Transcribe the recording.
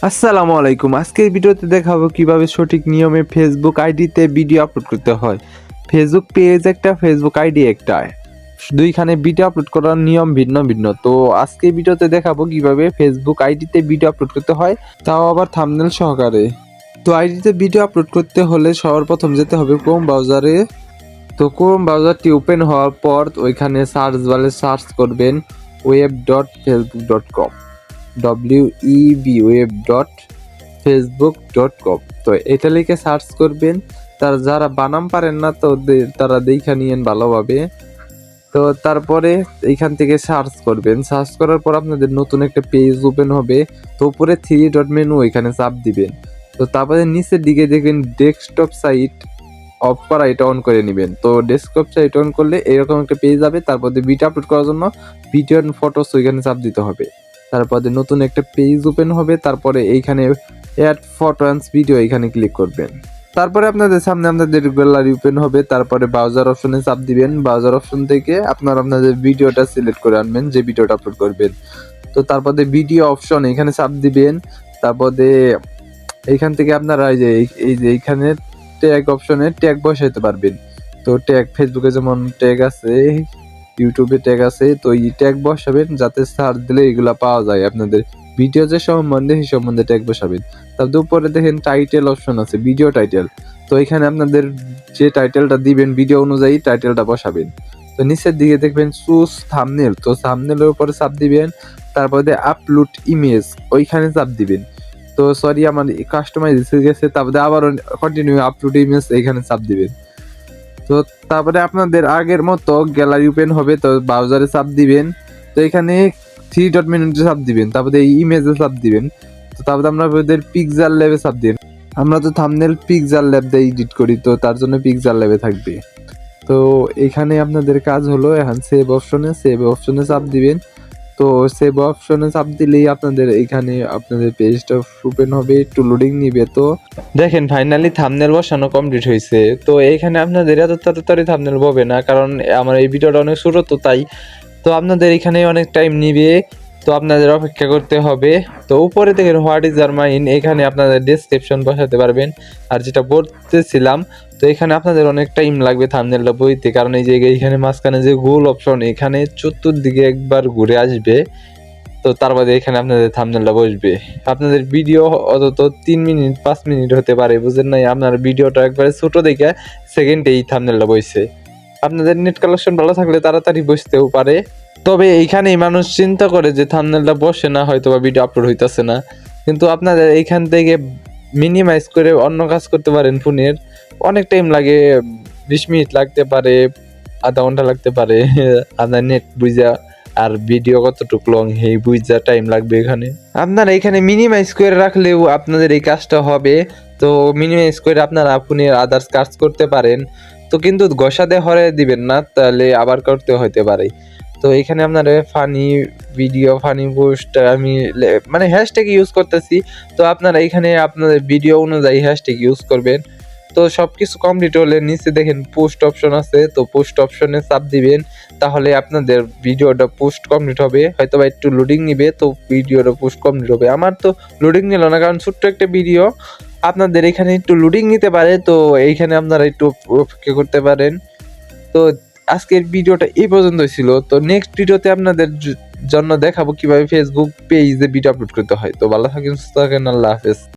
আসসালামু আলাইকুম। আজকের ভিডিওতে দেখাবো কিভাবে সঠিক নিয়মে ফেসবুক আইডিতে ভিডিও আপলোড করতে হয়। ফেসবুক পেজ একটা, ফেসবুক আইডি একটা, দুইখানে ভিডিও আপলোড করার নিয়ম ভিন্ন ভিন্ন। তো আজকের ভিডিওতে দেখাবো কিভাবে ফেসবুক আইডিতে ভিডিও আপলোড করতে হয়, তাও আবার থাম্বনেল সহকারে। তো আইডিতে ভিডিও আপলোড করতে হলে সবার প্রথম যেতে হবে ক্রোম ব্রাউজারে। তো ক্রোম ব্রাউজারটি ওপেন হওয়ার পর ওইখানে সার্চ বারে সার্চ করবেন web.facebook.com, web.facebook.com। তো এটা লিখে সার্চ করবেন। যারা বানাম পারেন না তো তারা দেখা নিয়েন ভালোভাবে। তো তারপরে এইখান থেকে সার্চ করবেন। সার্চ করার পর আপনাদের নতুন একটা পেজ ওপেন হবে। তো উপরে 3 ডট মেনু এখানে চাপ দিবেন। তো তারপরে নিচের দিকে দেখবেন ডেস্কটপ সাইট অফ করা, এটা অন করে নেবেন। তো ডেস্কটপ সাইট অন করলে এরকম একটা পেজ যাবে। তারপর ভিডিও আপলোড করার জন্য ভিডিও এন্ড ফটোস ওইখানে চাপ দিতে হবে। তারপরে নতুন একটা পেজ ওপেন হবে। তারপরে এইখানে অ্যাড ফটো অ্যান্ড ভিডিও এখানে ক্লিক করবেন। তারপরে আপনাদের সামনে আপনাদের গ্যালারি ওপেন হবে। তারপরে ব্রাউজার অপশনে চাপ দিবেন। ব্রাউজার অপশন থেকে আপনাদের ভিডিওটা সিলেক্ট করে আনবেন, যে ভিডিওটা আপলোড করবেন। তো তারপরে ভিডিও অপশন এখানে চাপ দিবেন। তারপরে এইখান থেকে আপনারা এই যে এইখানে ট্যাগ অপশনে ট্যাগ বসাইতে পারবেন। তো ট্যাগ ফেসবুকে যেমন ট্যাগ আছে, ইউটিউবে ট্যাগ আছে, তো এই ট্যাগ বসাবেন যাতে সার্চ দিলে এগুলা পাওয়া যায়। আপনাদের ভিডিও যে সম্বন্ধে সেই সম্বন্ধে ট্যাগ বসাবেন। তারপর উপরে দেখেন টাইটেল অপশন আছে, ভিডিও টাইটেল। তো এখানে আপনাদের যে টাইটেলটা দিবেন ভিডিও অনুযায়ী টাইটেলটা বসাবেন। তো নিচের দিকে দেখবেন চুজ থাম্বনেল, তো থাম্বনেলের উপরে চাপ দিবেন। তারপরে আপলোড ইমেজ ওইখানে চাপ দিবেন। তো সরি আমার কাস্টমাইজ হয়ে গেছে। তারপরে আবার কন্টিনিউ আপলোড ইমেজ এইখানে চাপ দিবেন। তো তারপরে আপনাদের আগের মতো গ্যালারি ওপেন হবে। তো ব্রাউজারে চাপ দিবেন। তো এখানে 3 ডট মেনুতে চাপ দিবেন। তারপরে এই ইমেজে চাপ দিবেন। তো তারপরে আপনাদের পিক্সেল ল্যাবে চাপ দিন। আমরা তো থাম্বনেল পিক্সেল ল্যাব দিয়ে এডিট করি, তো তার জন্য পিক্সেল ল্যাবে থাকবে। তো এখানে আপনাদের কাজ হলো এখন সেভ অপশনে চাপ দিবেন। তো সেভ অপশনে চাপ দিলেই আপনাদের এখানে আপনাদের পেজটা ওপেন হবে, একটু লোডিং নিবে। তো দেখেন ফাইনালি থাম্বনেল বসানো কমপ্লিট হয়েছে। তো এইখানে আপনাদের এত তাড়াতাড়ি থাম্বনেল হবে না, কারণ আমার এই ভিডিওটা অনেক ছোট, তো তাই। তো আপনাদের এখানে অনেক টাইম নিবে, তো আপনাদের অপেক্ষা করতে হবে। তো উপরে দেখেন হোয়াট ইজ আর মাইন, এখানে আপনাদের ডেসক্রিপশন বসাতে পারবেন। আর যেটা বলতেছিলাম, তো এখানে আপনাদের অনেক টাইম লাগবে থাম্বনেলটা বইতে, কারণ এই যে এইখানে মাঝখানে যে গোল অপশন, এখানে চতুর্দিকে একবার ঘুরে আসবে। তো তারপরে এখানে আপনাদের থাম্বনেলটা বসবে। আপনাদের ভিডিও অন্তত 3 মিনিট 5 মিনিট হতে পারে, বুঝেন নাই? আপনার ভিডিওটা একবারে ছোট দেখে সেকেন্ডে এই থাম্বনেলটা বসছে। আপনাদের নেট কালেকশন ভালো থাকলে তাড়াতাড়ি বসতেও পারে। তবে এইখানেই মানুষ চিন্তা করে যে থাম্বনেলটা বসে না, হয়তো বা ভিডিও আপলোড হইতাছে না। কিন্তু আপনাদের এইখান থেকে মিনিমাইজ করে অন্য কাজ করতে পারেন ফোনের। অনেক টাইম লাগে, 20 মিনিট লাগতে পারে, আধা ঘন্টা লাগতে পারে আপনার নেট বুঝা আর ভিডিও কতটুকু লং এই বুঝা টাইম লাগবে। এখানে আপনারা এখানে মিনিমাইজ করে রাখলেও আপনাদের এই কাজটা হবে। তো মিনিমাইজ করে আপনারা ফোনের আদার্স কাজ করতে পারেন। তো কিন্তু ঘষাতে হরে দিবেন না, তাহলে আবার করতে হতে পারে। তো এখানে আপনারা ফানি ভিডিও, ফানি পোস্ট আমি মানে হ্যাশট্যাগ ইউজ করতেছি। তো আপনারা এখানে আপনাদের ভিডিও অনুযায়ী হ্যাশট্যাগ ইউজ করবেন। তো সবকিছু কমপ্লিট হলে নিচে দেখেন পোস্ট অপশন আছে, তো পোস্ট অপশনে চাপ দিবেন। তাহলে আপনাদের ভিডিওটা পোস্ট কমপ্লিট হবে। হয়তো বা একটু লোডিং নিবে, তো ভিডিওটা পোস্ট কমপ্লিট হবে। আমার তো লোডিং নিল না, কারণ ছোট্ট একটা ভিডিও। আপনাদের এখানে একটু লোডিং নিতে পারে, তো এইখানে আপনারা একটু অপেক্ষা করতে পারেন। তো আজকের ভিডিওটা এই পর্যন্ত ছিল। তো নেক্সট ভিডিওতে আপনাদের জন্য দেখাবো কিভাবে ফেসবুক পেজে ভিডিও আপলোড করতে হয়। তো ভালো থাকেন, সুস্থ থাকেন, আল্লাহ হাফেজ।